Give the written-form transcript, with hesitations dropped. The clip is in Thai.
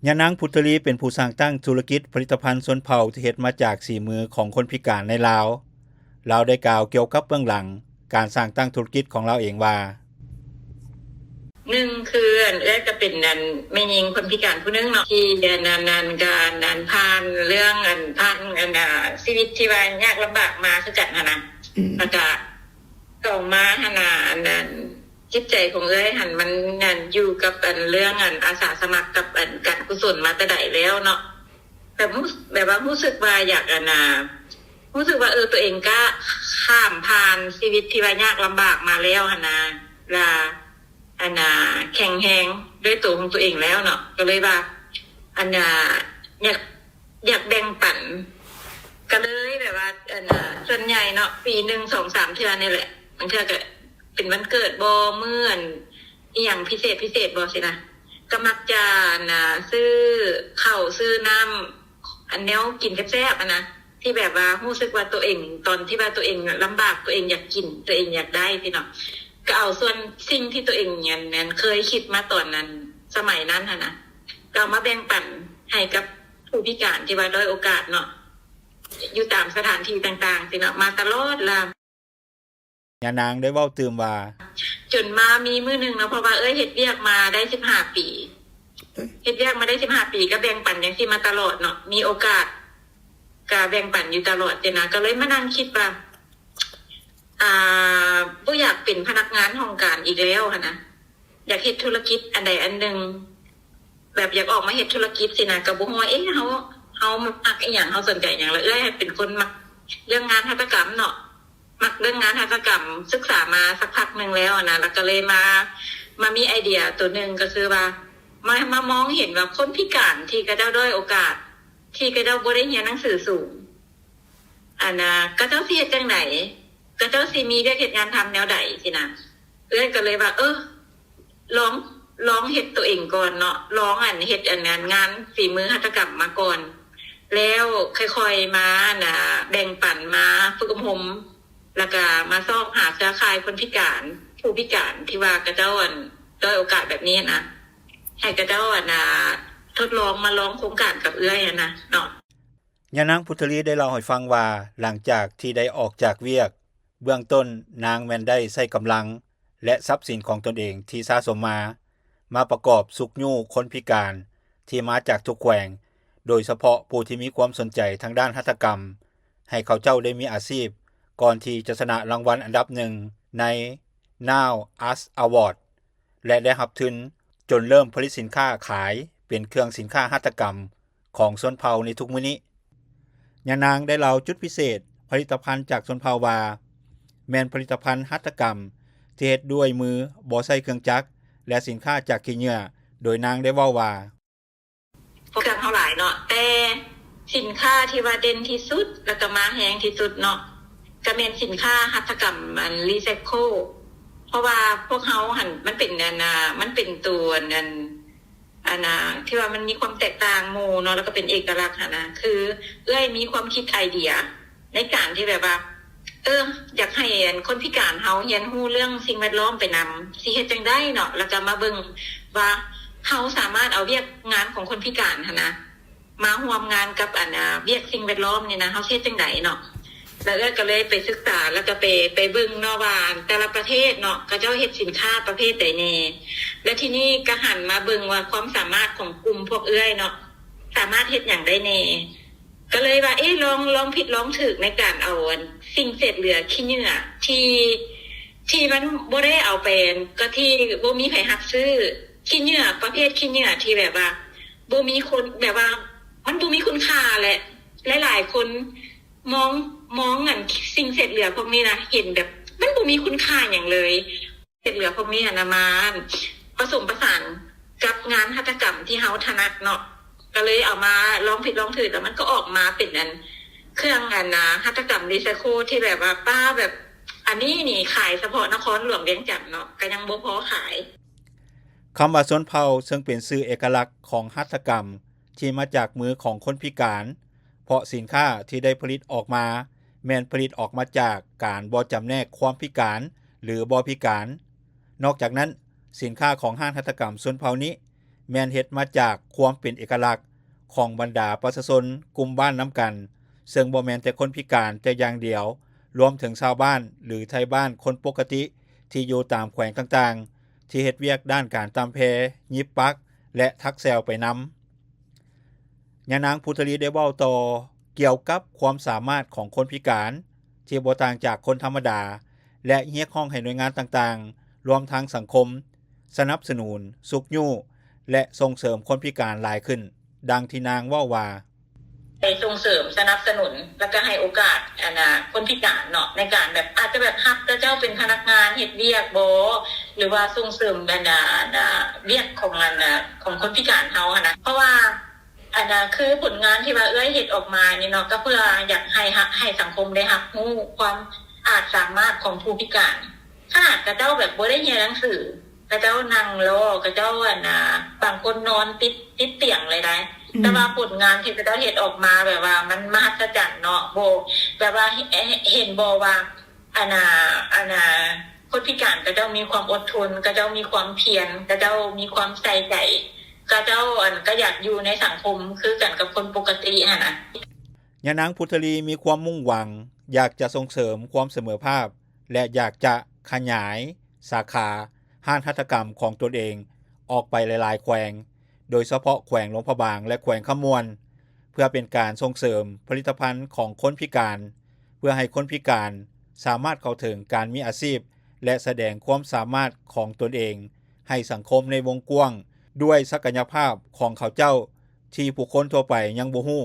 ยะนางพุทธลีเป็นผู้สร้างตั้งธุรกิจผลิตภัณฑ์ชนเผ่าที่เฮ็ดมาจากสีมือของคนพิการในลาวได้กล่าวเกี่ยวกับเบื้องหลังการสร้างตั้งธุรกิจของเราเองว่า1คือก็เป็นแม่หญิงคนพิการผู้นึงเนาะที่การผ่านเรื่องผ่านชีวิตที่ว่ายากลำบากมาคือกันนะแล้วก็ต่อมาจิตใจของหันมันอยู่กับเรื่องอาสาสมัครกับการกุศลมาแต่ใดแล้วเนาะแบบว่ารู้สึกว่าอยากรู้สึกว่าตัวเองก็ข้ามผ่านชีวิตที่ว่ายากลำบากมาแล้วลาแข็งแรงด้วยตัวของตัวเองแล้วเนาะก็เลยว่าอยากแบ่งปันก็เลยแบบว่าส่วนใหญ่เนาะปี1 2 3เทื่อนี่แหละบางเทื่อก็เป็นวันเกิดบ่มื้ออีหยังพิเศษบ่สินะก็มักจะซื้อข้าวซื้อน้ำแนวกินแซ่บๆนะที่แบบว่ารู้สึกว่าตัวเองตอนที่ว่าตัวเองลำบากตัวเองอยากกินตัวเองอยากได้พี่เนาะก็เอาส่วนสิ่งที่ตัวเองนั้นเคยคิดมาตอนนั้นสมัยนั้นนะก็มาแบ่งปันให้กับผู้พิการที่ว่าด้อยโอกาสเนาะอยู่ตามสถานที่ต่างๆสิเนาะมาตลอดล่ะยะนางได้เว้าตื่มว่าจนมามีมื้อนึงเนาะเพราะว่าเฮ็ดเวียกมาได้15ปีเฮ็ดเวียกมาได้15ปีก็แบ่งปันจังซี่มาตลอดเนาะมีโอกาสก็แบ่งปันอยู่ตลอดนะก็เลยมานั่งคิดว่าบ่อยากเป็นพนักงานของการอีกแล้วนะอยากเฮ็ดธุรกิจอันใดอันหนึ่งแบบอยากออกมาเฮ็ดธุรกิจสินะก็บ่ฮู้ว่าเฮามักอีหยังเฮาสนใจหยังแล้วเป็นคนมักเรื่องงานหัตถกรรมเนาะมักเรื่องงานหัตถกรรมศึกษามาสักพักนึงแล้วนะแล้วก็เลยมามีไอเดียตัวนึงก็คือว่ามามองเห็นว่าคนพิการที่กระด้อยโอกาสที่กระด้บ่ได้เรียนหนังสือสูงก็เจ้าสิเฮ็ดจังได๋ก็เจ้าสิมีเวียกเฮ็ดงานทำแนวใดสินะก็เลยว่าลองเฮ็ดตัวเองก่อนเนาะลองเฮ็ดงานฝีมือหัตถกรรมมาก่อนแล้วค่อยๆมาแบ่งปันมาฝึกอบรมแล้วก็มาซอกหาเครือข่ายคนพิการผู้พิการที่ว่ากระเจ้าด้อยโอกาสแบบนี้นะให้กระเจ้าทดลองมาลองโครงการกับนะเนาะยะนางพุทธลีได้เล่าให้ฟังว่าหลังจากที่ได้ออกจากเวียกเบื้องต้นนางแม่นได้ใช้กำลังและทรัพย์สินของตนเองที่สะสมมาประกอบสุขยู่คนพิการที่มาจากทุกแขวงโดยเฉพาะผู้ที่มีความสนใจทางด้านหัตถกรรมให้เขาเจ้าได้มีอาชีพก่อนที่จะชนะรางวัลอันดับหนึ่งใน Now Us Award และได้รับทุนจนเริ่มผลิตสินค้าขายเป็นเครื่องสินค้าหัตถกรรมของชนเผ่าในทุกมื้อนี้ยะนางได้เล่าจุดพิเศษผลิตภัณฑ์จากชนเผ่าว่าแม่นผลิตภัณฑ์หัตถกรรมที่เฮ็ดด้วยมือบ่ใช้เครื่องจักรและสินค้าจากขี้เหงื่อโดยนางได้เว้าว่าโปรแกรมเท่าหลายเนาะแต่สินค้าที่ว่าเด่นที่สุดแล้วก็มาแฮงที่สุดเนาะก็แม่นสินค้าหัตถกรรมรีไซเคิลเพราะว่าพวกเฮาหั่นมันเป็นมันเป็นตัวที่ว่ามันมีความแตกต่างหมู่เนาะแล้วก็เป็นเอกลักษณ์นะคือมีความคิดไอเดียในการที่แบบว่าอยากให้คนพิการเฮาเรียนรู้เรื่องสิ่งแวดล้อมไปนำสิเฮ็ดจังได๋เนาะแล้วก็มาเบิ่งว่าเฮาสามารถเอาเวียกงานของคนพิการนะมาร่วมงานกับเวียกสิ่งแวดล้อมนี่นะเฮาเฮ็ดจังได๋เนาะแล้วก็เลยไปศึกษาแล้วก็ไปเบิ่งเนาะว่าแต่ละประเทศเนาะเขาเจ้าเฮ็ดสินค้าประเภทใดแน่แล้วทีนี้ก็หันมาเบิ่งว่าความสามารถของกลุ่มพวกเนาะสามารถเฮ็ดหยังได้แน่ก็เลยว่าลองผิดลองถูกในการเอาสิ่งเศษเหลือขี้เหงื่อที่มันบ่ได้เอาไปก็ที่บ่มีไผรับซื้อขี้เหงื่อประเภทขี้เหงื่อที่แบบว่าบ่มีคนแบบว่ามันบ่มีคุณค่าแหละหลายๆคนมองสิ่งเศษเหลือพวกนี้นะเห็นแบบมันบ่มีคุณค่าหยังเลยเศษเหลือพวกนี้มาผสมผสานกับงานหัตถกรรมที่เฮาถนัดเนาะก็เลยเอามาลองผิดลองถูกแล้วมันก็ออกมาเป็นเครื่องหัตถกรรมรีไซเคิลที่แบบว่าป้าแบบอันนี้นี่ขายเฉพาะนครหลวงเวียงจันทน์เนาะก็ยังบ่พอขายคำว่าชนเผ่าซึ่งเป็นชื่อเอกลักษณ์ของหัตถกรรมที่มาจากมือของคนพิการเพราะสินค้าที่ได้ผลิตออกมาแม่นผลิตออกมาจากการบ่จำแนกความพิการหรือบ่พิการนอกจากนั้นสินค้าของห้างหัตถกรรมชนเผ่านี้ แม่นเฮ็ดมาจากความเป็นเอกลักษณ์ของบรรดาประชาชนกลุ่มบ้านนำกันซึ่งบ่แม่นแต่คนพิการแต่อย่างเดียวรวมถึงชาวบ้านหรือไทยบ้านคนปกติที่อยู่ตามแขวงต่างๆที่เฮ็ดเวียกด้านการตำแพยิบปักและทักแซวไปนำยะนางพุทธลีได้เว้าต่อเกี่ยวกับความสามารถของคนพิการที่บ่ต่างจากคนธรรมดาและเรียกร้องให้หน่วยงานต่างๆรวมทั้งสังคมสนับสนุนสุขยู่และส่งเสริมคนพิการหลายขึ้นดังที่นางเว้าว่าให้ส่งเสริมสนับสนุนแล้วก็ให้โอกาสคนพิการเนาะในการแบบอาจจะแบบรับเจ้าเป็นพนักงานเฮ็ดเวียกบ่หรือว่าส่งเสริมเวียกของคนพิการเฮานะเพราะว่าคือผลงานที่ว่าเฮ็ดออกมานี่เนาะก็เพื่ออยากให้สังคมได้รับรู้ความอาจสามารถของผู้พิการถ้ากระเจ้าแบบบ่ได้เรียนหนังสือกระเจ้านั่งรอกระเจ้าบางคนนอนติดเตียงเลยได้แต่ว่าผลงานที่กระเจ้าเฮ็ดออกมาแบบว่ามันมหัศจรรย์เนาะบ่แบบว่าเห็นบ่ว่าคนพิการกระเจ้ามีความอดทนกระเจ้ามีความเพียรกระเจ้ามีความใส่ใจกระเจ้าก็อยากอยู่ในสังคมคือกันกับคนปกตินะยะนางพุทธลีมีความมุ่งหวังอยากจะส่งเสริมความเสมอภาพและอยากจะขยายสาขาห้านหัตถกรรมของตนเองออกไปหลายๆแขวงโดยเฉพาะแขวงหลวงพระบางและแขวงขมวนเพื่อเป็นการส่งเสริมผลิตภัณฑ์ของคนพิการเพื่อให้คนพิการสามารถเข้าถึงการมีอาชีพและแสดงความสามารถของตนเองให้สังคมในวงกว้างด้วยศักยภาพของเขาเจ้าที่ผู้คนทั่วไปยังบ่ฮู้